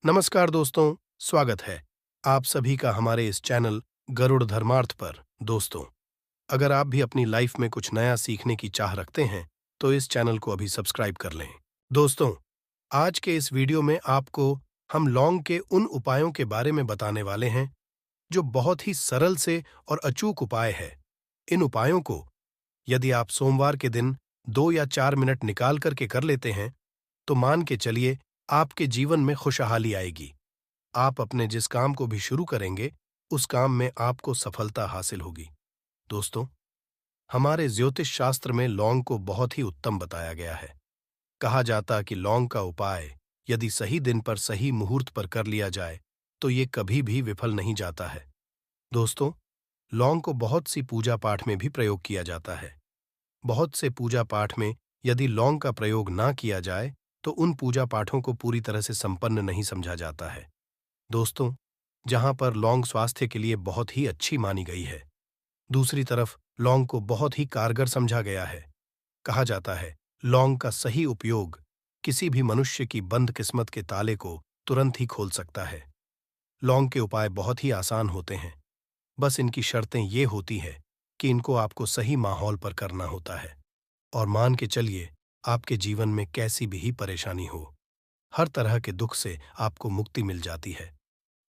नमस्कार दोस्तों, स्वागत है आप सभी का हमारे इस चैनल गरुड़ धर्मार्थ पर। दोस्तों, अगर आप भी अपनी लाइफ में कुछ नया सीखने की चाह रखते हैं, तो इस चैनल को अभी सब्सक्राइब कर लें। दोस्तों, आज के इस वीडियो में आपको हम लौंग के उन उपायों के बारे में बताने वाले हैं, जो बहुत ही सरल से और अचूक उपाय है। इन उपायों को यदि आप सोमवार के दिन 2 या 4 मिनट निकाल करके कर लेते हैं, तो मान के चलिए आपके जीवन में खुशहाली आएगी। आप अपने जिस काम को भी शुरू करेंगे, उस काम में आपको सफलता हासिल होगी। दोस्तों, हमारे ज्योतिष शास्त्र में लौंग को बहुत ही उत्तम बताया गया है। कहा जाता कि लौंग का उपाय यदि सही दिन पर सही मुहूर्त पर कर लिया जाए, तो ये कभी भी विफल नहीं जाता है। दोस्तों, लौंग को बहुत सी पूजा पाठ में भी प्रयोग किया जाता है। बहुत से पूजा पाठ में यदि लौंग का प्रयोग ना किया जाए, तो उन पूजा पाठों को पूरी तरह से संपन्न नहीं समझा जाता है। दोस्तों, जहां पर लौंग स्वास्थ्य के लिए बहुत ही अच्छी मानी गई है, दूसरी तरफ लौंग को बहुत ही कारगर समझा गया है। कहा जाता है, लौंग का सही उपयोग किसी भी मनुष्य की बंद किस्मत के ताले को तुरंत ही खोल सकता है। लौंग के उपाय बहुत ही आसान होते हैं, बस इनकी शर्तें ये होती है कि इनको आपको सही माहौल पर करना होता है। और मान के चलिए, आपके जीवन में कैसी भी परेशानी हो, हर तरह के दुख से आपको मुक्ति मिल जाती है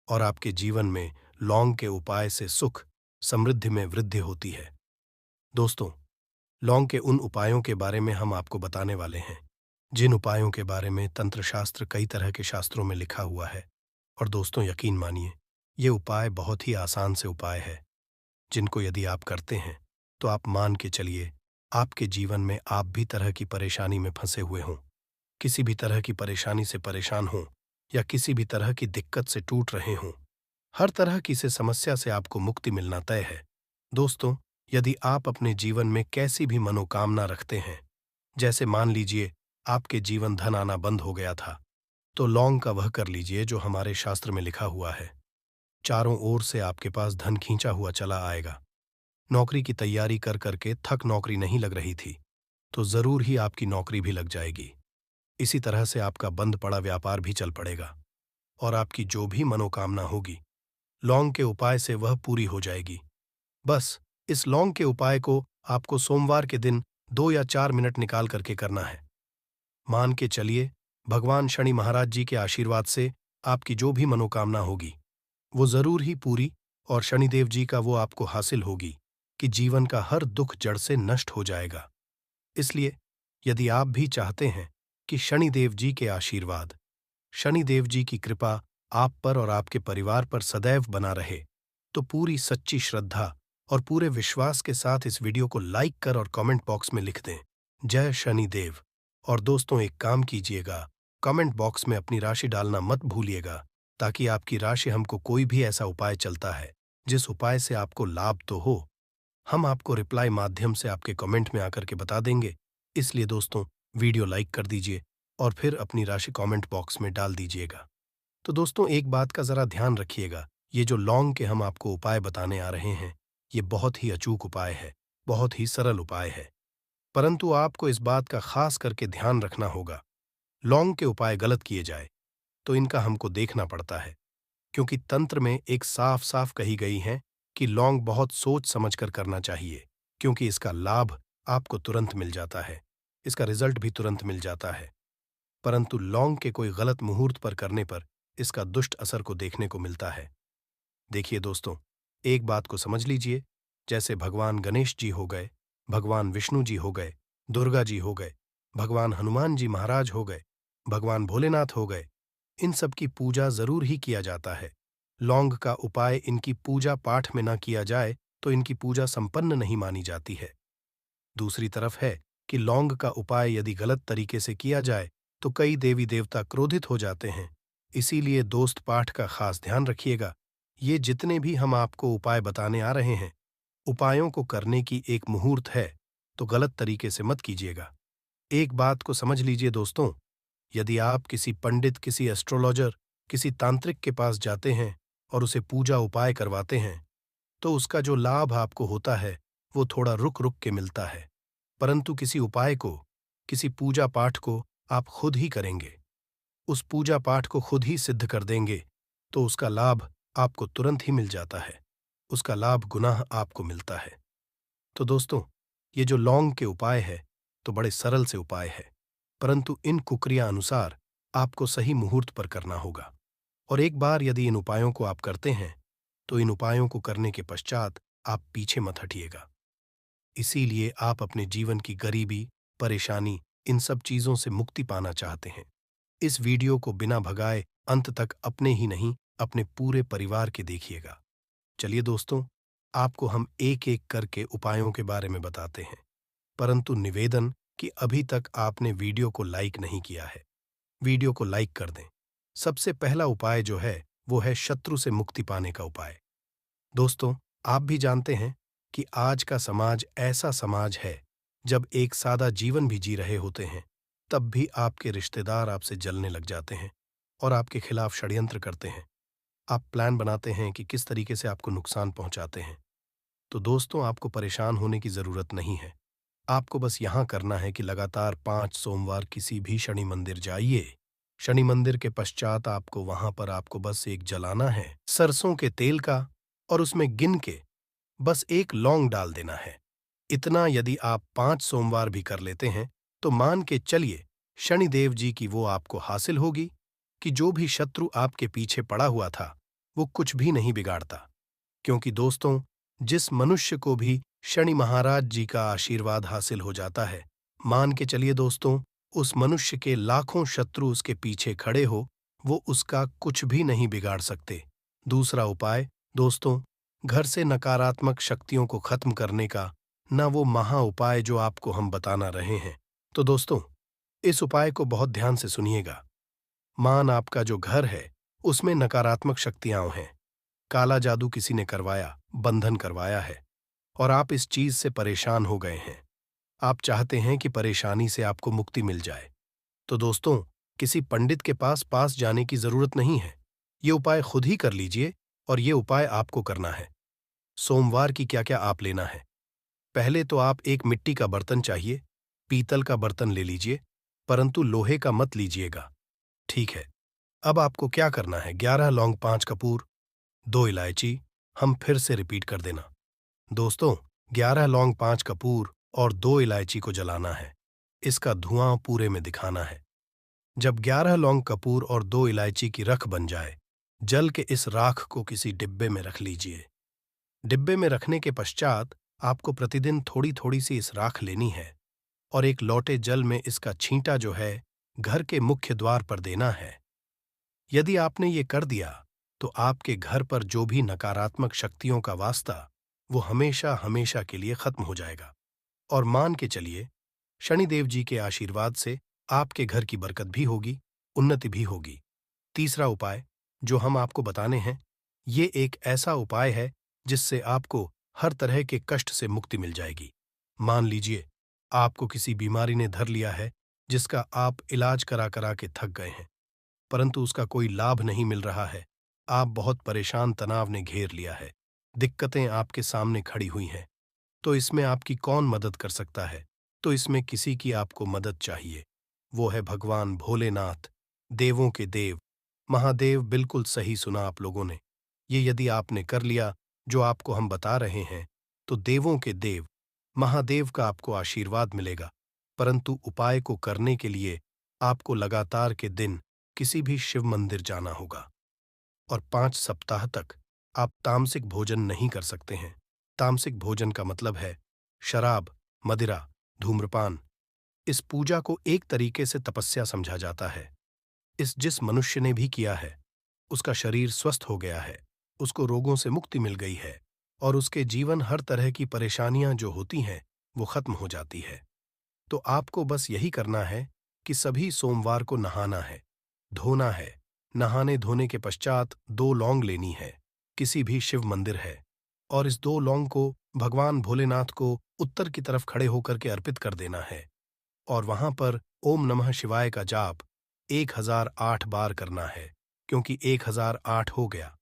और आपके जीवन में लौंग के उपाय से सुख, समृद्धि में वृद्धि होती है। दोस्तों, लौंग के उन उपायों के बारे में हम आपको बताने वाले हैं, जिन उपायों के बारे में तंत्र शास्त्र कई तरह के शास्त्रों में लिखा हुआ है। और दोस्तों, यकीन मानिए, ये उपाय बहुत ही आसान से उपाय है, जिनको यदि आप करते हैं, तो आप मान के चलिए, आपके जीवन में आप भी तरह की परेशानी में फंसे हुए हों, किसी भी तरह की परेशानी से परेशान हों, या किसी भी तरह की दिक्कत से टूट रहे हों, हर तरह की से समस्या से आपको मुक्ति मिलना तय है। दोस्तों, यदि आप अपने जीवन में कैसी भी मनोकामना रखते हैं, जैसे मान लीजिए आपके जीवन धन आना बंद हो गया था, तो लौंग का वह कर लीजिए जो हमारे शास्त्र में लिखा हुआ है। चारों ओर से आपके पास धन खींचा हुआ चला आएगा। नौकरी की तैयारी कर करके थक नौकरी नहीं लग रही थी, तो जरूर ही आपकी नौकरी भी लग जाएगी। इसी तरह से आपका बंद पड़ा व्यापार भी चल पड़ेगा और आपकी जो भी मनोकामना होगी, लौंग के उपाय से वह पूरी हो जाएगी। बस इस लौंग के उपाय को आपको सोमवार के दिन 2 या 4 मिनट निकाल करके करना है। मान के चलिए, भगवान शनि महाराज जी के आशीर्वाद से आपकी जो भी मनोकामना होगी, वो जरूर ही पूरी, और शनिदेव जी का वो आपको हासिल होगी कि जीवन का हर दुख जड़ से नष्ट हो जाएगा। इसलिए यदि आप भी चाहते हैं कि शनिदेव जी के आशीर्वाद, शनिदेव जी की कृपा आप पर और आपके परिवार पर सदैव बना रहे, तो पूरी सच्ची श्रद्धा और पूरे विश्वास के साथ इस वीडियो को लाइक कर और कमेंट बॉक्स में लिख दें, जय शनिदेव। और दोस्तों, एक काम कीजिएगा, कमेंट बॉक्स में अपनी राशि डालना मत भूलिएगा, ताकि आपकी राशि हमको कोई भी ऐसा उपाय चलता है जिस उपाय से आपको लाभ तो हो, हम आपको रिप्लाई माध्यम से आपके कमेंट में आकर के बता देंगे। इसलिए दोस्तों, वीडियो लाइक कर दीजिए और फिर अपनी राशि कमेंट बॉक्स में डाल दीजिएगा। तो दोस्तों, एक बात का जरा ध्यान रखिएगा, ये जो लौंग के हम आपको उपाय बताने आ रहे हैं, ये बहुत ही अचूक उपाय है, बहुत ही सरल उपाय है। परंतु आपको इस बात का खास करके ध्यान रखना होगा, लौंग के उपाय गलत किए जाए तो इनका हमको देखना पड़ता है, क्योंकि तंत्र में एक साफ साफ कही गई है कि लौंग बहुत सोच समझ कर करना चाहिए, क्योंकि इसका लाभ आपको तुरंत मिल जाता है, इसका रिजल्ट भी तुरंत मिल जाता है। परंतु लौंग के कोई गलत मुहूर्त पर करने पर इसका दुष्ट असर को देखने को मिलता है। देखिए दोस्तों, एक बात को समझ लीजिए, जैसे भगवान गणेश जी हो गए, भगवान विष्णु जी हो गए, दुर्गा जी हो गए, भगवान हनुमान जी महाराज हो गए, भगवान भोलेनाथ हो गए, इन सब की पूजा जरूर ही किया जाता है। लौंग का उपाय इनकी पूजा पाठ में न किया जाए तो इनकी पूजा संपन्न नहीं मानी जाती है। दूसरी तरफ है कि लौंग का उपाय यदि गलत तरीके से किया जाए तो कई देवी देवता क्रोधित हो जाते हैं। इसीलिए दोस्त, पाठ का खास ध्यान रखिएगा। ये जितने भी हम आपको उपाय बताने आ रहे हैं, उपायों को करने की एक मुहूर्त है, तो गलत तरीके से मत कीजिएगा। एक बात को समझ लीजिए दोस्तों, यदि आप किसी पंडित, किसी एस्ट्रोलॉजर, किसी तांत्रिक के पास जाते हैं और उसे पूजा उपाय करवाते हैं, तो उसका जो लाभ आपको होता है वो थोड़ा रुक रुक के मिलता है। परंतु किसी उपाय को, किसी पूजा पाठ को आप खुद ही करेंगे, उस पूजा पाठ को खुद ही सिद्ध कर देंगे, तो उसका लाभ आपको तुरंत ही मिल जाता है। उसका लाभ गुनाह आपको मिलता है। तो दोस्तों, ये जो लौंग के उपाय है, तो बड़े सरल से उपाय है, परंतु इन कुक्रिया अनुसार आपको सही मुहूर्त पर करना होगा। और एक बार यदि इन उपायों को आप करते हैं, तो इन उपायों को करने के पश्चात आप पीछे मत हटिएगा। इसीलिए आप अपने जीवन की गरीबी, परेशानी, इन सब चीजों से मुक्ति पाना चाहते हैं। इस वीडियो को बिना भगाए अंत तक अपने ही नहीं, अपने पूरे परिवार के देखिएगा। चलिए दोस्तों, आपको हम एक एक करके उपायों के बारे में बताते हैं, परंतु निवेदन कि अभी तक आपने वीडियो को लाइक नहीं किया है, वीडियो को लाइक कर दें। सबसे पहला उपाय जो है, वो है शत्रु से मुक्ति पाने का उपाय। दोस्तों, आप भी जानते हैं कि आज का समाज ऐसा समाज है, जब एक सादा जीवन भी जी रहे होते हैं, तब भी आपके रिश्तेदार आपसे जलने लग जाते हैं और आपके खिलाफ षड्यंत्र करते हैं। आप प्लान बनाते हैं कि किस तरीके से आपको नुकसान पहुंचाते हैं। तो दोस्तों, आपको परेशान होने की जरूरत नहीं है। आपको बस यहां करना है कि लगातार 5 सोमवार किसी भी शनि मंदिर जाइए। शनि मंदिर के पश्चात आपको वहां पर आपको बस एक जलाना है सरसों के तेल का, और उसमें गिन के बस एक लौंग डाल देना है। इतना यदि आप 5 सोमवार भी कर लेते हैं, तो मान के चलिए शनिदेव जी की वो आपको हासिल होगी कि जो भी शत्रु आपके पीछे पड़ा हुआ था, वो कुछ भी नहीं बिगाड़ता। क्योंकि दोस्तों, जिस मनुष्य को भी शनि महाराज जी का आशीर्वाद हासिल हो जाता है, मान के चलिए दोस्तों, उस मनुष्य के लाखों शत्रु उसके पीछे खड़े हो, वो उसका कुछ भी नहीं बिगाड़ सकते। दूसरा उपाय दोस्तों, घर से नकारात्मक शक्तियों को खत्म करने का न वो महा उपाय जो आपको हम बताना रहे हैं। तो दोस्तों, इस उपाय को बहुत ध्यान से सुनिएगा। मान आपका जो घर है, उसमें नकारात्मक शक्तियां हैं, काला जादू किसी ने करवाया, बंधन करवाया है, और आप इस चीज से परेशान हो गए हैं। आप चाहते हैं कि परेशानी से आपको मुक्ति मिल जाए। तो दोस्तों, किसी पंडित के पास जाने की जरूरत नहीं है। ये उपाय खुद ही कर लीजिए, और ये उपाय आपको करना है। सोमवार की क्या क्या आप लेना है। पहले तो आप एक मिट्टी का बर्तन चाहिए, पीतल का बर्तन ले लीजिए, परंतु लोहे का मत लीजिएगा। ठीक है। अब आपको क्या करना है, 11 लौंग, 5 कपूर, 2 इलायची। हम फिर से रिपीट कर देना दोस्तों, 11 लौंग, 5 कपूर और 2 इलायची को जलाना है। इसका धुआं पूरे में दिखाना है। जब 11 लौंग, कपूर और 2 इलायची की रख बन जाए, जल के इस राख को किसी डिब्बे में रख लीजिए। डिब्बे में रखने के पश्चात आपको प्रतिदिन थोड़ी थोड़ी सी इस राख लेनी है, और एक लोटे जल में इसका छींटा जो है, घर के मुख्य द्वार पर देना है। यदि आपने ये कर दिया, तो आपके घर पर जो भी नकारात्मक शक्तियों का वास्ता, वो हमेशा हमेशा के लिए खत्म हो जाएगा। और मान के चलिए, शनिदेव जी के आशीर्वाद से आपके घर की बरकत भी होगी, उन्नति भी होगी। तीसरा उपाय जो हम आपको बताने हैं, ये एक ऐसा उपाय है जिससे आपको हर तरह के कष्ट से मुक्ति मिल जाएगी। मान लीजिए, आपको किसी बीमारी ने धर लिया है, जिसका आप इलाज करा करा के थक गए हैं, परंतु उसका कोई लाभ नहीं मिल रहा है। आप बहुत परेशान, तनाव ने घेर लिया है, दिक्कतें आपके सामने खड़ी हुई हैं। तो इसमें आपकी कौन मदद कर सकता है? तो इसमें किसी की आपको मदद चाहिए। वो है भगवान भोलेनाथ, देवों के देव, महादेव। बिल्कुल सही सुना आप लोगों ने। ये यदि आपने कर लिया जो आपको हम बता रहे हैं, तो देवों के देव, महादेव का आपको आशीर्वाद मिलेगा। परंतु उपाय को करने के लिए आपको लगातार के दिन किसी भी शिव मंदिर जाना होगा, और 5 सप्ताह तक आप तामसिक भोजन नहीं कर सकते हैं। तामसिक भोजन का मतलब है शराब, मदिरा, धूम्रपान। इस पूजा को एक तरीके से तपस्या समझा जाता है। जिस मनुष्य ने भी किया है, उसका शरीर स्वस्थ हो गया है, उसको रोगों से मुक्ति मिल गई है, और उसके जीवन हर तरह की परेशानियां जो होती हैं, वो खत्म हो जाती है। तो आपको बस यही करना है कि सभी सोमवार को नहाना है, धोना है। नहाने धोने के पश्चात 2 लौंग लेनी है, किसी भी शिव मंदिर है, और इस 2 लौंग को भगवान भोलेनाथ को उत्तर की तरफ खड़े होकर के अर्पित कर देना है, और वहां पर ओम नमः शिवाय का जाप 1008 बार करना है, क्योंकि 1008 हो गया,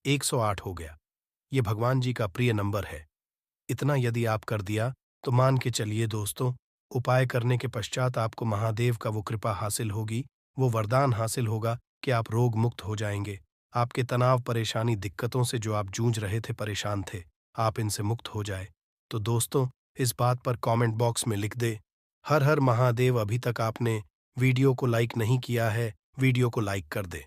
108 हो गया, ये भगवान जी का प्रिय नंबर है। इतना यदि आप कर दिया, तो मान के चलिए दोस्तों, उपाय करने के पश्चात आपको महादेव का वो कृपा हासिल होगी, वो वरदान हासिल होगा कि आप रोग मुक्त हो जाएंगे। आपके तनाव, परेशानी, दिक्कतों से जो आप जूझ रहे थे, परेशान थे, आप इनसे मुक्त हो जाए। तो दोस्तों, इस बात पर कमेंट बॉक्स में लिख दे, हर हर महादेव। अभी तक आपने वीडियो को लाइक नहीं किया है, वीडियो को लाइक कर दे।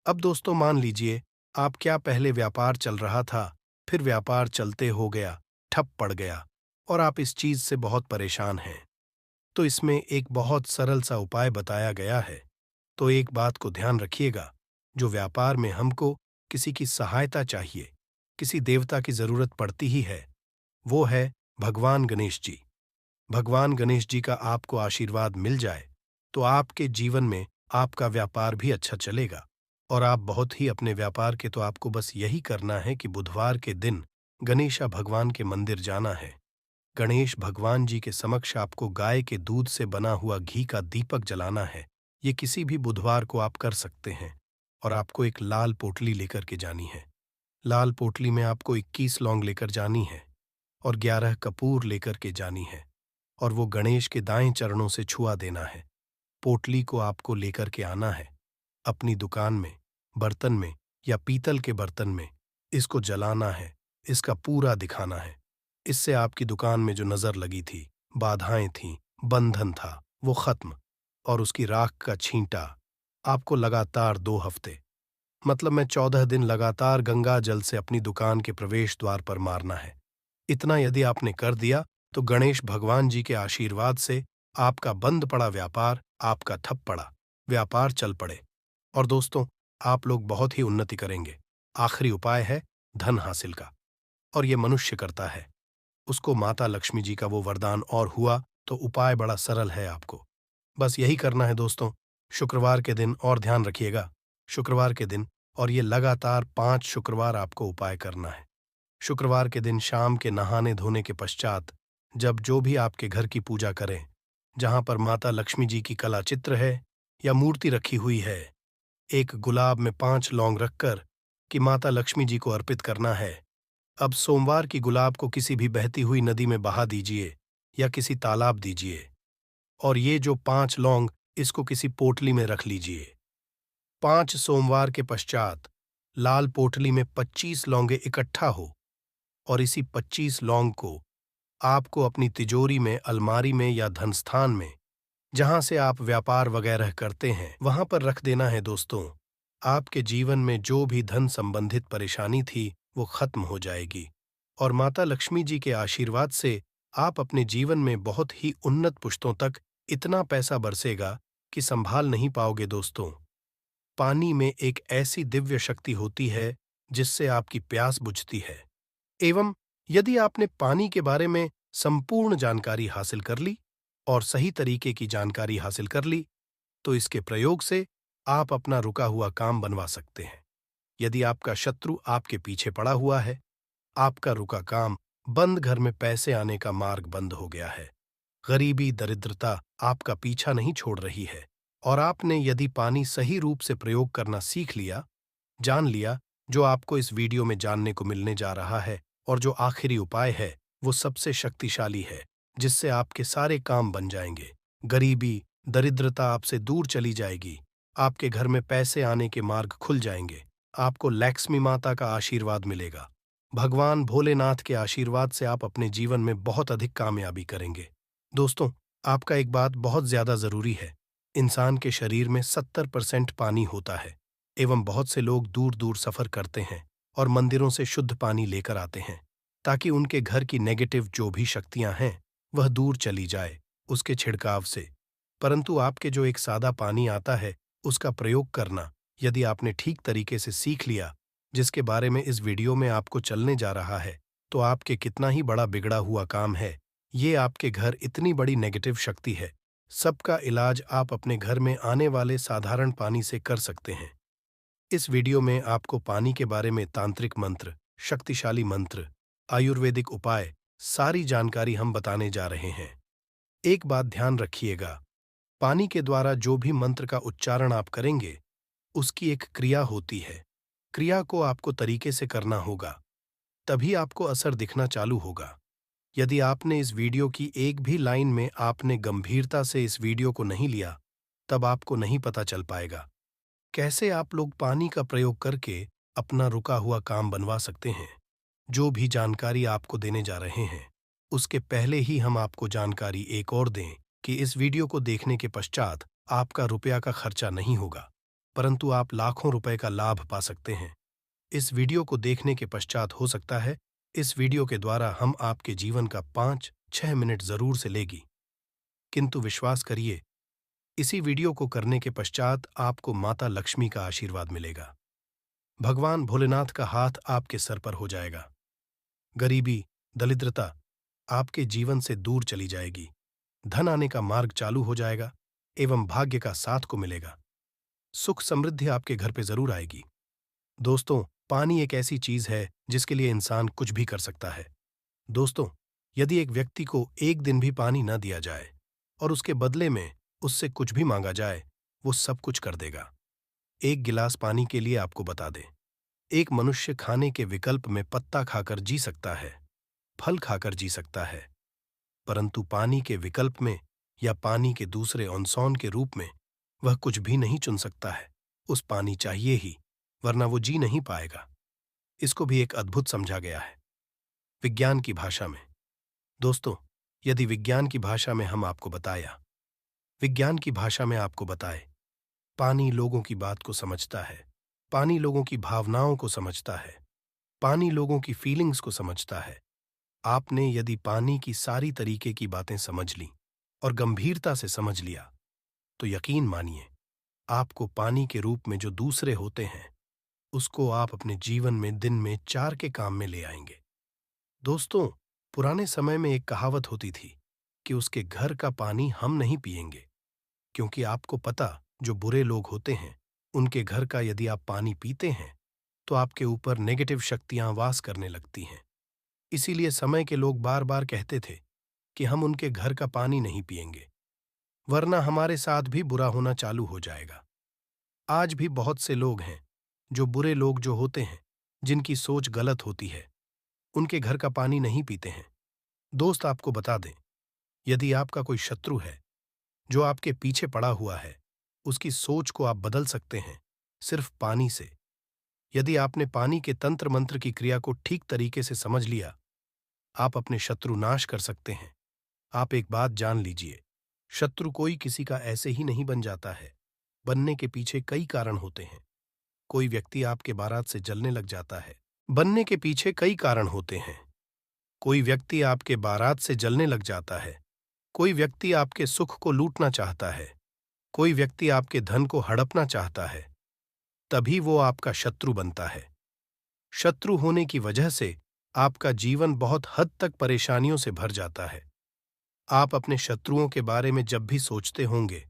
अब दोस्तों, मान लीजिए आप क्या पहले व्यापार चल रहा था, फिर व्यापार चलते हो गया, ठप पड़ गया और आप इस चीज से बहुत परेशान हैं। तो इसमें एक बहुत सरल सा उपाय बताया गया है। तो एक बात को ध्यान रखिएगा, जो व्यापार में हमको किसी की सहायता चाहिए, किसी देवता की जरूरत पड़ती ही है, वो है भगवान गणेश जी। भगवान गणेश जी का आपको आशीर्वाद मिल जाए तो आपके जीवन में आपका व्यापार भी अच्छा चलेगा। और आप बहुत ही अपने व्यापार के, तो आपको बस यही करना है कि बुधवार के दिन गणेशा भगवान के मंदिर जाना है। गणेश भगवान जी के समक्ष आपको गाय के दूध से बना हुआ घी का दीपक जलाना है। ये किसी भी बुधवार को आप कर सकते हैं। और आपको एक लाल पोटली लेकर के जानी है। लाल पोटली में आपको 21 लौंग लेकर जानी है और 11 कपूर लेकर के जानी है और वो गणेश के दाएं चरणों से छुआ देना है। पोटली को आपको लेकर के आना है अपनी दुकान में, बर्तन में या पीतल के बर्तन में। इसको जलाना है, इसका पूरा दिखाना है। इससे आपकी दुकान में जो नजर लगी थी, बाधाएं थीं, बंधन था, वो खत्म। और उसकी राख का छींटा आपको लगातार 2 हफ्ते, मतलब मैं 14 दिन लगातार गंगा जल से अपनी दुकान के प्रवेश द्वार पर मारना है। इतना यदि आपने कर दिया तो गणेश भगवान जी के आशीर्वाद से आपका बंद पड़ा व्यापार, आपका ठप पड़ा व्यापार चल पड़े। और दोस्तों, आप लोग बहुत ही उन्नति करेंगे। आखिरी उपाय है धन हासिल का, और ये मनुष्य करता है, उसको माता लक्ष्मी जी का वो वरदान और हुआ। तो उपाय बड़ा सरल है, आपको बस यही करना है दोस्तों। शुक्रवार के दिन, और ध्यान रखिएगा, शुक्रवार के दिन, और ये लगातार 5 शुक्रवार आपको उपाय करना है। शुक्रवार के दिन शाम के नहाने धोने के पश्चात, जब जो भी आपके घर की पूजा करें, जहां पर माता लक्ष्मी जी की कला चित्र है या मूर्ति रखी हुई है, एक गुलाब में 5 लौंग रखकर कि माता लक्ष्मी जी को अर्पित करना है। अब सोमवार की गुलाब को किसी भी बहती हुई नदी में बहा दीजिए या किसी तालाब दीजिए। और ये जो 5 लौंग, इसको किसी पोटली में रख लीजिए। 5 सोमवार के पश्चात लाल पोटली में 25 लौंगे इकट्ठा हो, और इसी 25 लौंग को आपको अपनी तिजोरी में, अलमारी में या धनस्थान में, जहां से आप व्यापार वगैरह करते हैं, वहां पर रख देना है दोस्तों। आपके जीवन में जो भी धन संबंधित परेशानी थी, वो खत्म हो जाएगी और माता लक्ष्मी जी के आशीर्वाद से आप अपने जीवन में बहुत ही उन्नत पुश्तों तक इतना पैसा बरसेगा कि संभाल नहीं पाओगे दोस्तों। पानी में एक ऐसी दिव्य शक्ति होती है जिससे आपकी प्यास बुझती है। एवं यदि आपने पानी के बारे में संपूर्ण जानकारी हासिल कर ली और सही तरीके की जानकारी हासिल कर ली, तो इसके प्रयोग से आप अपना रुका हुआ काम बनवा सकते हैं। यदि आपका शत्रु आपके पीछे पड़ा हुआ है, आपका रुका काम बंद, घर में पैसे आने का मार्ग बंद हो गया है, गरीबी, दरिद्रता आपका पीछा नहीं छोड़ रही है, और आपने यदि पानी सही रूप से प्रयोग करना सीख लिया, जान लिया, जो आपको इस वीडियो में जानने को मिलने जा रहा है, और जो आखिरी उपाय है वो सबसे शक्तिशाली है, जिससे आपके सारे काम बन जाएंगे। गरीबी, दरिद्रता आपसे दूर चली जाएगी, आपके घर में पैसे आने के मार्ग खुल जाएंगे, आपको लक्ष्मी माता का आशीर्वाद मिलेगा। भगवान भोलेनाथ के आशीर्वाद से आप अपने जीवन में बहुत अधिक कामयाबी करेंगे। दोस्तों, आपका एक बात बहुत ज्यादा जरूरी है। इंसान के शरीर में 70% पानी होता है, एवं बहुत से लोग दूर दूर सफर करते हैं और मंदिरों से शुद्ध पानी लेकर आते हैं, ताकि उनके घर की नेगेटिव जो भी शक्तियां हैं वह दूर चली जाए उसके छिड़काव से। परंतु आपके जो एक सादा पानी आता है, उसका प्रयोग करना यदि आपने ठीक तरीके से सीख लिया, जिसके बारे में इस वीडियो में आपको चलने जा रहा है, तो आपके कितना ही बड़ा बिगड़ा हुआ काम है। ये आपके घर इतनी बड़ी नेगेटिव शक्ति है, सबका इलाज आप अपने घर में आने वाले साधारण पानी से कर सकते हैं। इस वीडियो में आपको पानी के बारे में तांत्रिक मंत्र, शक्तिशाली मंत्र, आयुर्वेदिक उपाय, सारी जानकारी हम बताने जा रहे हैं। एक बात ध्यान रखिएगा, पानी के द्वारा जो भी मंत्र का उच्चारण आप करेंगे, उसकी एक क्रिया होती है। क्रिया को आपको तरीके से करना होगा, तभी आपको असर दिखना चालू होगा। यदि आपने इस वीडियो की एक भी लाइन में आपने गंभीरता से इस वीडियो को नहीं लिया, तब आपको नहीं पता चल पाएगा कैसे आप लोग पानी का प्रयोग करके अपना रुका हुआ काम बनवा सकते हैं। जो भी जानकारी आपको देने जा रहे हैं, उसके पहले ही हम आपको जानकारी एक और दें कि इस वीडियो को देखने के पश्चात आपका रुपया का खर्चा नहीं होगा, परंतु आप लाखों रुपए का लाभ पा सकते हैं। इस वीडियो को देखने के पश्चात हो सकता है इस वीडियो के द्वारा हम आपके जीवन का 5-6 मिनट जरूर से लेगी, किंतु विश्वास करिए, इसी वीडियो को करने के पश्चात आपको माता लक्ष्मी का आशीर्वाद मिलेगा। भगवान भोलेनाथ का हाथ आपके सर पर हो जाएगा। गरीबी, दरिद्रता आपके जीवन से दूर चली जाएगी। धन आने का मार्ग चालू हो जाएगा एवं भाग्य का साथ को मिलेगा। सुख समृद्धि आपके घर पे जरूर आएगी। दोस्तों, पानी एक ऐसी चीज है जिसके लिए इंसान कुछ भी कर सकता है। दोस्तों, यदि एक व्यक्ति को एक दिन भी पानी न दिया जाए और उसके बदले में उससे कुछ भी मांगा जाए, वो सब कुछ कर देगा। एक गिलास पानी के लिए आपको बता दें, एक मनुष्य खाने के विकल्प में पत्ता खाकर जी सकता है, फल खाकर जी सकता है, परंतु पानी के विकल्प में या पानी के दूसरे ऑनसॉन के रूप में वह कुछ भी नहीं चुन सकता है। उस पानी चाहिए ही, वरना वो जी नहीं पाएगा। इसको भी एक अद्भुत समझा गया है विज्ञान की भाषा में। दोस्तों, यदि विज्ञान की भाषा में हम आपको बताया, विज्ञान की भाषा में आपको बताए, पानी लोगों की बात को समझता है, पानी लोगों की भावनाओं को समझता है, पानी लोगों की फीलिंग्स को समझता है। आपने यदि पानी की सारी तरीके की बातें समझ ली और गंभीरता से समझ लिया, तो यकीन मानिए, आपको पानी के रूप में जो दूसरे होते हैं, उसको आप अपने जीवन में दिन में 4 के काम में ले आएंगे। दोस्तों, पुराने समय में एक कहावत होती थी कि उसके घर का पानी हम नहीं पिएंगे, क्योंकि आपको पता, जो बुरे लोग होते हैं, उनके घर का यदि आप पानी पीते हैं तो आपके ऊपर नेगेटिव शक्तियां वास करने लगती हैं। इसीलिए समय के लोग बार बार कहते थे कि हम उनके घर का पानी नहीं पिएंगे, वरना हमारे साथ भी बुरा होना चालू हो जाएगा। आज भी बहुत से लोग हैं, जो बुरे लोग जो होते हैं, जिनकी सोच गलत होती है, उनके घर का पानी नहीं पीते हैं। दोस्त, आपको बता दें, यदि आपका कोई शत्रु है जो आपके पीछे पड़ा हुआ है, उसकी सोच को आप बदल सकते हैं सिर्फ पानी से। यदि आपने पानी के तंत्र मंत्र की क्रिया को ठीक तरीके से समझ लिया, आप अपने शत्रु नाश कर सकते हैं। आप एक बात जान लीजिए, शत्रु कोई किसी का ऐसे ही नहीं बन जाता है। बनने के पीछे कई कारण होते हैं। कोई व्यक्ति आपके बारात से जलने लग जाता है, बनने के पीछे कई कारण होते हैं। कोई व्यक्ति आपके बारात से जलने लग जाता है, कोई व्यक्ति आपके सुख को लूटना चाहता है, कोई व्यक्ति आपके धन को हड़पना चाहता है, तभी वो आपका शत्रु बनता है। शत्रु होने की वजह से आपका जीवन बहुत हद तक परेशानियों से भर जाता है। आप अपने शत्रुओं के बारे में जब भी सोचते होंगे,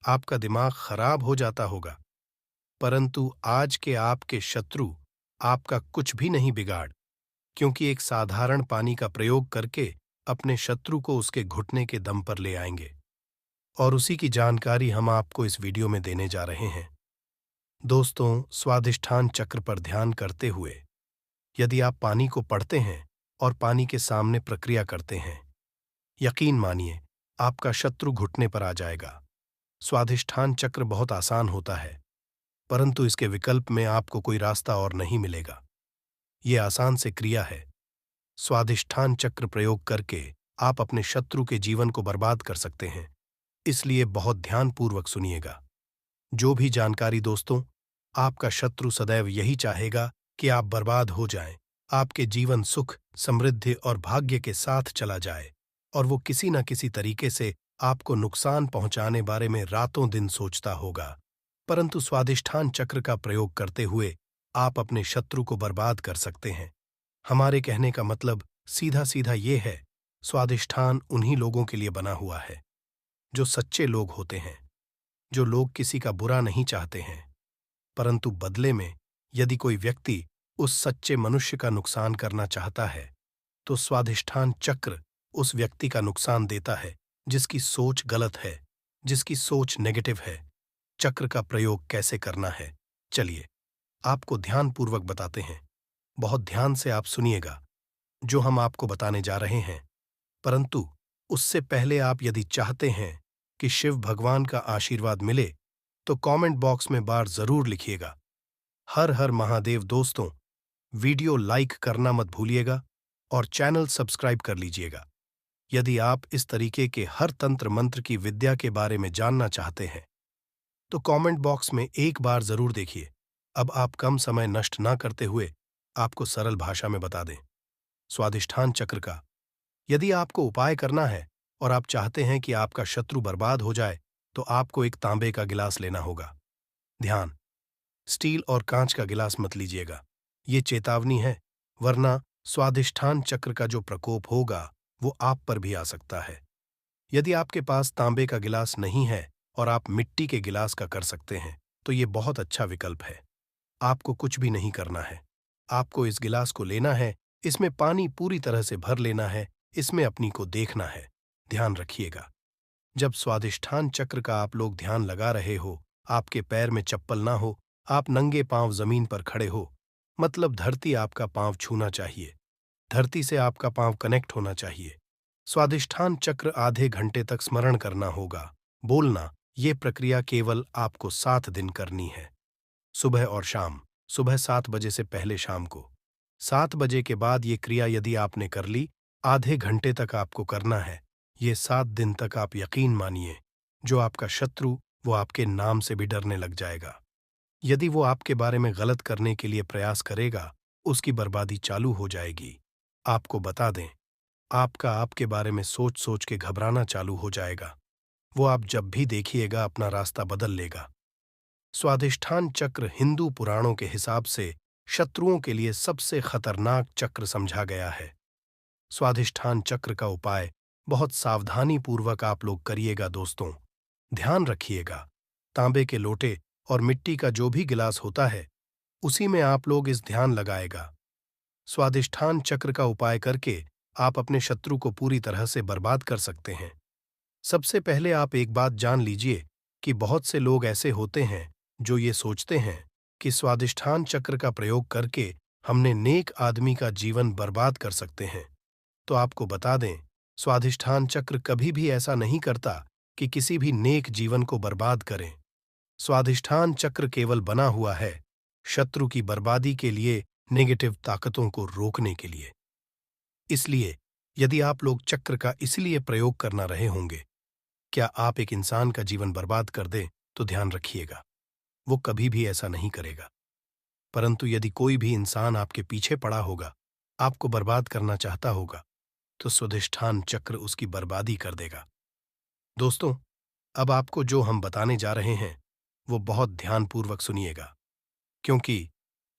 आपका दिमाग खराब हो जाता होगा, परंतु आज के आपके शत्रु आपका कुछ भी नहीं बिगाड़, क्योंकि एक साधारण पानी का प्रयोग करके अपने शत्रु को उसके घुटने के दम पर ले आएंगे। और उसी की जानकारी हम आपको इस वीडियो में देने जा रहे हैं। दोस्तों, स्वादिष्ठान चक्र पर ध्यान करते हुए यदि आप पानी को पढ़ते हैं और पानी के सामने प्रक्रिया करते हैं, यकीन मानिए, आपका शत्रु घुटने पर आ जाएगा। स्वादिष्ठान चक्र बहुत आसान होता है, परंतु इसके विकल्प में आपको कोई रास्ता और नहीं मिलेगा। ये आसान से क्रिया है। स्वादिष्ठान चक्र प्रयोग करके आप अपने शत्रु के जीवन को बर्बाद कर सकते हैं, इसलिए बहुत ध्यानपूर्वक सुनिएगा। जो भी जानकारी दोस्तों, आपका शत्रु सदैव यही चाहेगा कि आप बर्बाद हो जाएं, आपके जीवन सुख, समृद्धि और भाग्य के साथ चला जाए, और वो किसी न किसी तरीके से आपको नुकसान पहुंचाने बारे में रातों दिन सोचता होगा। परंतु स्वादिष्ठान चक्र का प्रयोग करते हुए आप अपने शत्रु को बर्बाद कर सकते हैं। हमारे कहने का मतलब सीधा सीधा ये है, स्वादिष्ठान उन्हीं लोगों के लिए बना हुआ है जो सच्चे लोग होते हैं, जो लोग किसी का बुरा नहीं चाहते हैं, परंतु बदले में यदि कोई व्यक्ति उस सच्चे मनुष्य का नुकसान करना चाहता है, तो स्वादिष्ठान चक्र उस व्यक्ति का नुकसान देता है जिसकी सोच गलत है, जिसकी सोच नेगेटिव है। चक्र का प्रयोग कैसे करना है, चलिए आपको ध्यानपूर्वक बताते हैं। बहुत ध्यान से आप सुनिएगा जो हम आपको बताने जा रहे हैं, परंतु उससे पहले आप यदि चाहते हैं कि शिव भगवान का आशीर्वाद मिले तो कमेंट बॉक्स में बार जरूर लिखिएगा। हर हर महादेव दोस्तों, वीडियो लाइक करना मत भूलिएगा और चैनल सब्सक्राइब कर लीजिएगा। यदि आप इस तरीके के हर तंत्र मंत्र की विद्या के बारे में जानना चाहते हैं तो कमेंट बॉक्स में एक बार जरूर देखिए। अब आप कम समय नष्ट ना करते हुए आपको सरल भाषा में बता दें स्वाधिष्ठान चक्र का। यदि आपको उपाय करना है और आप चाहते हैं कि आपका शत्रु बर्बाद हो जाए तो आपको एक तांबे का गिलास लेना होगा। ध्यान, स्टील और कांच का गिलास मत लीजिएगा, ये चेतावनी है, वरना स्वाधिष्ठान चक्र का जो प्रकोप होगा वो आप पर भी आ सकता है। यदि आपके पास तांबे का गिलास नहीं है और आप मिट्टी के गिलास का कर सकते हैं तो ये बहुत अच्छा विकल्प है। आपको कुछ भी नहीं करना है, आपको इस गिलास को लेना है, इसमें पानी पूरी तरह से भर लेना है, इसमें अपनी को देखना है। ध्यान रखिएगा, जब स्वाधिष्ठान चक्र का आप लोग ध्यान लगा रहे हो, आपके पैर में चप्पल ना हो, आप नंगे पांव जमीन पर खड़े हो, मतलब धरती आपका पांव छूना चाहिए, धरती से आपका पांव कनेक्ट होना चाहिए। स्वाधिष्ठान चक्र आधे घंटे तक स्मरण करना होगा, बोलना। ये प्रक्रिया केवल आपको 7 दिन करनी है, सुबह और शाम। सुबह 7 बजे से पहले शाम को 7 बजे के बाद ये क्रिया यदि आपने कर ली, आधे घंटे तक आपको करना है। ये 7 दिन तक आप यकीन मानिए, जो आपका शत्रु वो आपके नाम से भी डरने लग जाएगा। यदि वो आपके बारे में गलत करने के लिए प्रयास करेगा, उसकी बर्बादी चालू हो जाएगी। आपको बता दें, आपका आपके बारे में सोच सोच के घबराना चालू हो जाएगा। वो आप जब भी देखिएगा अपना रास्ता बदल लेगा। स्वाधिष्ठान चक्र हिंदू पुराणों के हिसाब से शत्रुओं के लिए सबसे खतरनाक चक्र समझा गया है। स्वाधिष्ठान चक्र का उपाय बहुत सावधानी पूर्वक आप लोग करिएगा दोस्तों। ध्यान रखिएगा, तांबे के लोटे और मिट्टी का जो भी गिलास होता है, उसी में आप लोग इस ध्यान लगाएगा। स्वाधिष्ठान चक्र का उपाय करके आप अपने शत्रु को पूरी तरह से बर्बाद कर सकते हैं। सबसे पहले आप एक बात जान लीजिए कि बहुत से लोग ऐसे होते हैं जो ये सोचते हैं कि स्वाधिष्ठान चक्र का प्रयोग करके हमने नेक आदमी का जीवन बर्बाद कर सकते हैं। तो आपको बता दें, स्वाधिष्ठान चक्र कभी भी ऐसा नहीं करता कि किसी भी नेक जीवन को बर्बाद करें। स्वाधिष्ठान चक्र केवल बना हुआ है शत्रु की बर्बादी के लिए, नेगेटिव ताकतों को रोकने के लिए। इसलिए यदि आप लोग चक्र का इसलिए प्रयोग करना रहे होंगे, क्या आप एक इंसान का जीवन बर्बाद कर दें, तो ध्यान रखिएगा, वो कभी भी ऐसा नहीं करेगा। परंतु यदि कोई भी इंसान आपके पीछे पड़ा होगा, आपको बर्बाद करना चाहता होगा, तो स्वाधिष्ठान चक्र उसकी बर्बादी कर देगा। दोस्तों, अब आपको जो हम बताने जा रहे हैं वो बहुत ध्यानपूर्वक सुनिएगा, क्योंकि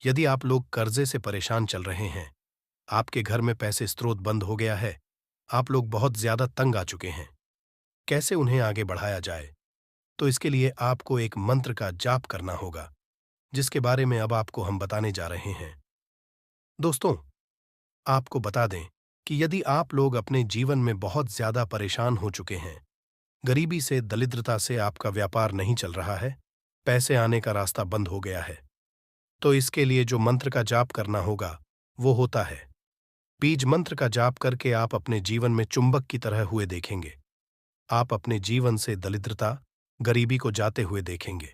यदि आप लोग कर्जे से परेशान चल रहे हैं, आपके घर में पैसे स्रोत बंद हो गया है, आप लोग बहुत ज्यादा तंग आ चुके हैं, कैसे उन्हें आगे बढ़ाया जाए, तो इसके लिए आपको एक मंत्र का जाप करना होगा, जिसके बारे में अब आपको हम बताने जा रहे हैं। दोस्तों, आपको बता दें कि यदि आप लोग अपने जीवन में बहुत ज्यादा परेशान हो चुके हैं, गरीबी से, दरिद्रता से आपका व्यापार नहीं चल रहा है, पैसे आने का रास्ता बंद हो गया है, तो इसके लिए जो मंत्र का जाप करना होगा वो होता है, बीज मंत्र का जाप करके आप अपने जीवन में चुंबक की तरह हुए देखेंगे। आप अपने जीवन से दरिद्रता, गरीबी को जाते हुए देखेंगे।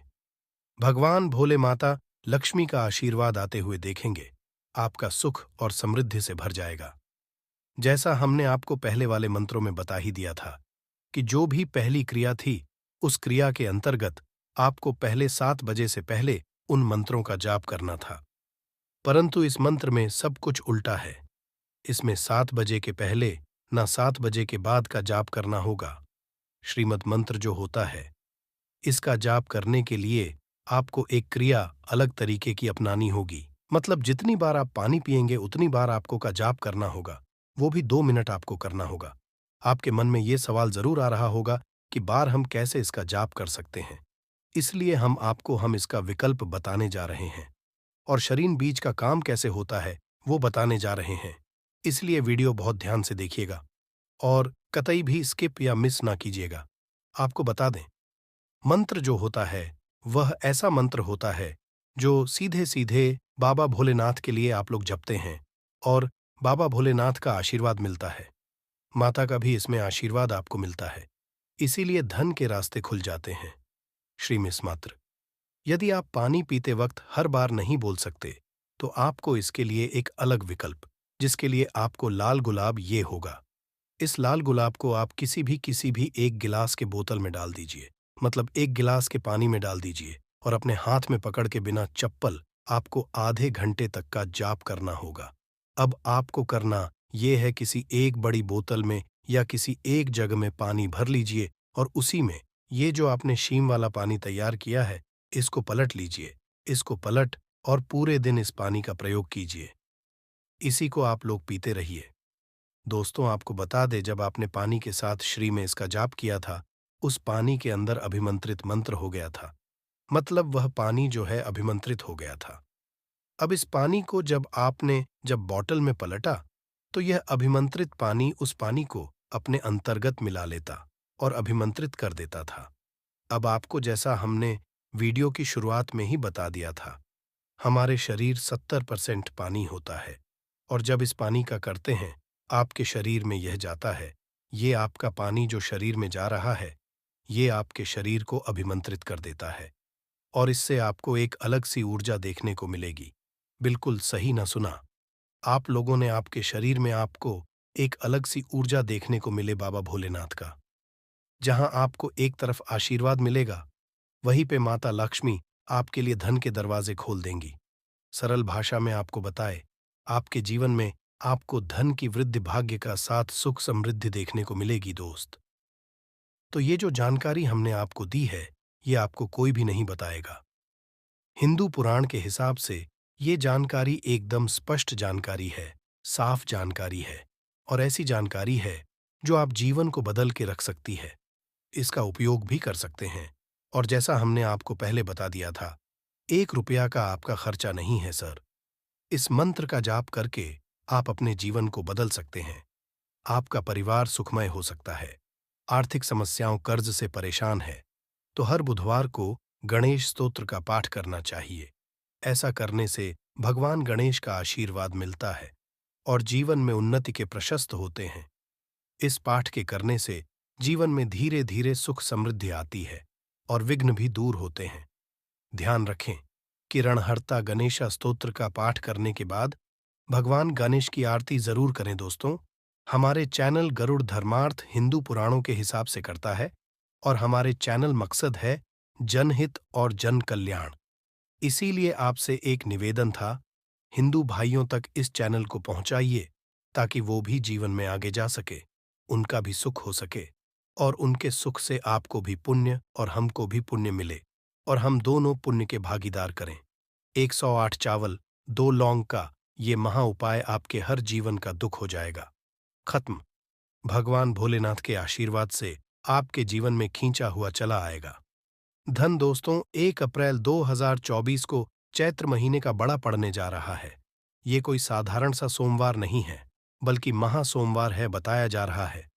भगवान भोले माता लक्ष्मी का आशीर्वाद आते हुए देखेंगे। आपका सुख और समृद्धि से भर जाएगा। जैसा हमने आपको पहले वाले मंत्रों में बता ही दिया था कि जो भी पहली क्रिया थी, उस क्रिया के अंतर्गत आपको पहले 7 बजे से पहले उन मंत्रों का जाप करना था। परंतु इस मंत्र में सब कुछ उल्टा है। इसमें 7 बजे के पहले ना 7 बजे के बाद का जाप करना होगा। श्रीमद् मंत्र जो होता है, इसका जाप करने के लिए आपको एक क्रिया अलग तरीके की अपनानी होगी। मतलब जितनी बार आप पानी पिएंगे उतनी बार आपको का जाप करना होगा, वो भी 2 मिनट आपको करना होगा। आपके मन में ये सवाल जरूर आ रहा होगा कि बार हम कैसे इसका जाप कर सकते हैं। इसलिए हम इसका विकल्प बताने जा रहे हैं और शरीन बीज का काम कैसे होता है वो बताने जा रहे हैं। इसलिए वीडियो बहुत ध्यान से देखिएगा और कतई भी स्किप या मिस ना कीजिएगा। आपको बता दें, मंत्र जो होता है वह ऐसा मंत्र होता है जो सीधे सीधे बाबा भोलेनाथ के लिए आप लोग जपते हैं और बाबा भोलेनाथ का आशीर्वाद मिलता है। माता का भी इसमें आशीर्वाद आपको मिलता है। इसीलिए धन के रास्ते खुल जाते हैं। श्री मिस मात्र, यदि आप पानी पीते वक्त हर बार नहीं बोल सकते, तो आपको इसके लिए एक अलग विकल्प, जिसके लिए आपको लाल गुलाब ये होगा। इस लाल गुलाब को आप किसी भी एक गिलास के बोतल में डाल दीजिए, मतलब एक गिलास के पानी में डाल दीजिए, और अपने हाथ में पकड़ के बिना चप्पल आपको आधे घंटे तक का जाप करना होगा। अब आपको करना ये है, किसी एक बड़ी बोतल में या किसी एक जग में पानी भर लीजिए और उसी में ये जो आपने शीम वाला पानी तैयार किया है, इसको पलट लीजिए। इसको पलट और पूरे दिन इस पानी का प्रयोग कीजिए। इसी को आप लोग पीते रहिए। दोस्तों, आपको बता दें, जब आपने पानी के साथ श्री में इसका जाप किया था, उस पानी के अंदर अभिमंत्रित मंत्र हो गया था। मतलब वह पानी जो है अभिमंत्रित हो गया था। अब इस पानी को जब बॉटल में पलटा, तो यह अभिमंत्रित पानी उस पानी को अपने अंतर्गत मिला लेता और अभिमंत्रित कर देता था। अब आपको, जैसा हमने वीडियो की शुरुआत में ही बता दिया था, हमारे शरीर 70% पानी होता है, और जब इस पानी का करते हैं, आपके शरीर में यह जाता है, ये आपका पानी जो शरीर में जा रहा है, ये आपके शरीर को अभिमंत्रित कर देता है, और इससे आपको एक अलग सी ऊर्जा देखने को मिलेगी। बिल्कुल सही ना सुना, आप लोगों ने, आपके शरीर में आपको एक अलग सी ऊर्जा देखने को मिले बाबा भोलेनाथ का। जहां आपको एक तरफ आशीर्वाद मिलेगा, वहीं पे माता लक्ष्मी आपके लिए धन के दरवाजे खोल देंगी। सरल भाषा में आपको बताए, आपके जीवन में आपको धन की वृद्धि, भाग्य का साथ, सुख समृद्धि देखने को मिलेगी दोस्त। तो ये जो जानकारी हमने आपको दी है, ये आपको कोई भी नहीं बताएगा। हिंदू पुराण के हिसाब से ये जानकारी एकदम स्पष्ट जानकारी है, साफ जानकारी है, और ऐसी जानकारी है जो आप जीवन को बदल के रख सकती है। इसका उपयोग भी कर सकते हैं। और जैसा हमने आपको पहले बता दिया था, 1 रुपया का आपका खर्चा नहीं है सर। इस मंत्र का जाप करके आप अपने जीवन को बदल सकते हैं। आपका परिवार सुखमय हो सकता है। आर्थिक समस्याओं, कर्ज से परेशान है, तो हर बुधवार को गणेश स्तोत्र का पाठ करना चाहिए। ऐसा करने से भगवान गणेश का आशीर्वाद मिलता है और जीवन में उन्नति के प्रशस्त होते हैं। इस पाठ के करने से जीवन में धीरे धीरे सुख समृद्धि आती है और विघ्न भी दूर होते हैं। ध्यान रखें कि रणहर्ता गणेशा स्तोत्र का पाठ करने के बाद भगवान गणेश की आरती जरूर करें दोस्तों। हमारे चैनल गरुड़ धर्मार्थ हिंदू पुराणों के हिसाब से करता है, और हमारे चैनल मकसद है जनहित और जन कल्याण। इसीलिए आपसे एक निवेदन था, हिंदू भाइयों तक इस चैनल को पहुंचाइए, ताकि वो भी जीवन में आगे जा सके, उनका भी सुख हो सके, और उनके सुख से आपको भी पुण्य और हमको भी पुण्य मिले, और हम दोनों पुण्य के भागीदार करें। 108 चावल 2 लौंग का ये महा उपाय आपके हर जीवन का दुख हो जाएगा खत्म। भगवान भोलेनाथ के आशीर्वाद से आपके जीवन में खींचा हुआ चला आएगा धन। दोस्तों, 1 अप्रैल 2024 को चैत्र महीने का बड़ा पड़ने जा रहा है। ये कोई साधारण सा सोमवार नहीं है, बल्कि महा सोमवार है बताया जा रहा है।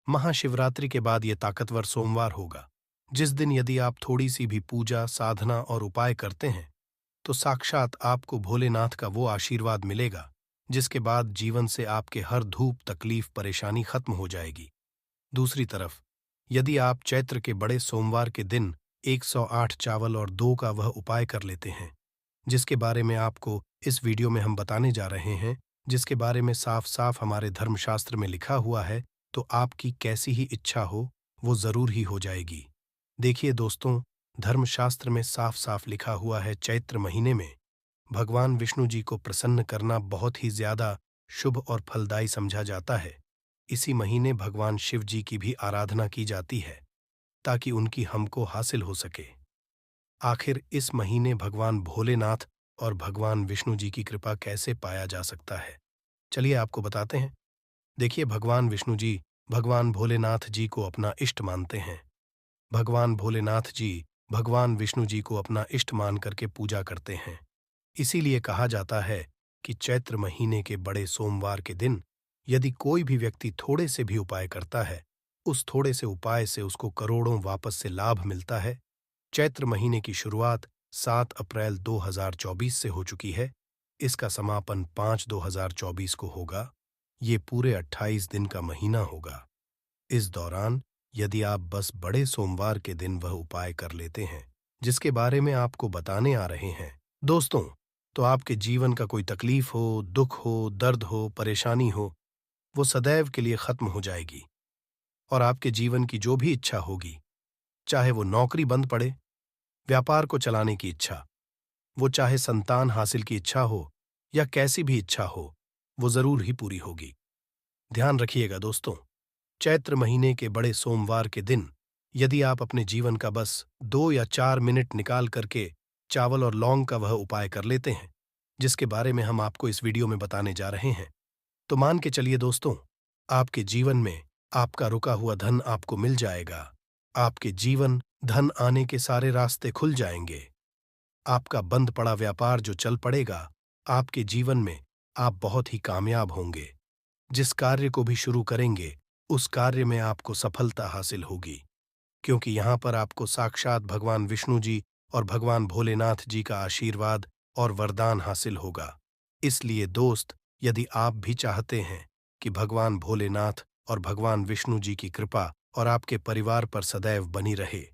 महाशिवरात्रि के बाद ये ताकतवर सोमवार होगा, जिस दिन यदि आप थोड़ी सी भी पूजा, साधना और उपाय करते हैं, तो साक्षात आपको भोलेनाथ का वो आशीर्वाद मिलेगा, जिसके बाद जीवन से आपके हर धूप, तकलीफ, परेशानी खत्म हो जाएगी। दूसरी तरफ, यदि आप चैत्र के बड़े सोमवार के दिन 108 चावल और 2 का वह उपाय कर लेते हैं, जिसके बारे में आपको इस वीडियो में हम बताने जा रहे हैं, जिसके बारे में साफ साफ हमारे धर्मशास्त्र में लिखा हुआ है, तो आपकी कैसी ही इच्छा हो, वो जरूर ही हो जाएगी। देखिए दोस्तों, धर्मशास्त्र में साफ साफ लिखा हुआ है, चैत्र महीने में भगवान विष्णु जी को प्रसन्न करना बहुत ही ज्यादा शुभ और फलदायी समझा जाता है। इसी महीने भगवान शिव जी की भी आराधना की जाती है, ताकि उनकी हमको हासिल हो सके। आखिर इस महीने भगवान भोलेनाथ और भगवान विष्णु जी की कृपा कैसे पाया जा सकता है, चलिए आपको बताते हैं। देखिए, भगवान विष्णु जी भगवान भोलेनाथ जी को अपना इष्ट मानते हैं। भगवान भोलेनाथ जी भगवान विष्णु जी को अपना इष्ट मान करके पूजा करते हैं। इसीलिए कहा जाता है कि चैत्र महीने के बड़े सोमवार के दिन यदि कोई भी व्यक्ति थोड़े से भी उपाय करता है, उस थोड़े से उपाय से उसको करोड़ों वापस से लाभ मिलता है। चैत्र महीने की शुरुआत 7 अप्रैल 2024 से हो चुकी है। इसका समापन 5/2024 को होगा। ये पूरे 28 दिन का महीना होगा। इस दौरान यदि आप बस बड़े सोमवार के दिन वह उपाय कर लेते हैं जिसके बारे में आपको बताने आ रहे हैं दोस्तों, तो आपके जीवन का कोई तकलीफ हो, दुख हो, दर्द हो, परेशानी हो, वो सदैव के लिए खत्म हो जाएगी। और आपके जीवन की जो भी इच्छा होगी, चाहे वो नौकरी बंद पड़े, व्यापार को चलाने की इच्छा, वो चाहे संतान हासिल की इच्छा हो या कैसी भी इच्छा हो, वो जरूर ही पूरी होगी। ध्यान रखिएगा दोस्तों, चैत्र महीने के बड़े सोमवार के दिन यदि आप अपने जीवन का बस 2 या 4 मिनट निकाल करके चावल और लौंग का वह उपाय कर लेते हैं जिसके बारे में हम आपको इस वीडियो में बताने जा रहे हैं, तो मान के चलिए दोस्तों, आपके जीवन में आपका रुका हुआ धन आपको मिल जाएगा। आपके जीवन धन आने के सारे रास्ते खुल जाएंगे। आपका बंद पड़ा व्यापार जो चल पड़ेगा। आपके जीवन में आप बहुत ही कामयाब होंगे। जिस कार्य को भी शुरू करेंगे, उस कार्य में आपको सफलता हासिल होगी, क्योंकि यहाँ पर आपको साक्षात भगवान विष्णु जी और भगवान भोलेनाथ जी का आशीर्वाद और वरदान हासिल होगा। इसलिए दोस्त, यदि आप भी चाहते हैं कि भगवान भोलेनाथ और भगवान विष्णु जी की कृपा और आपके परिवार पर सदैव बनी रहे,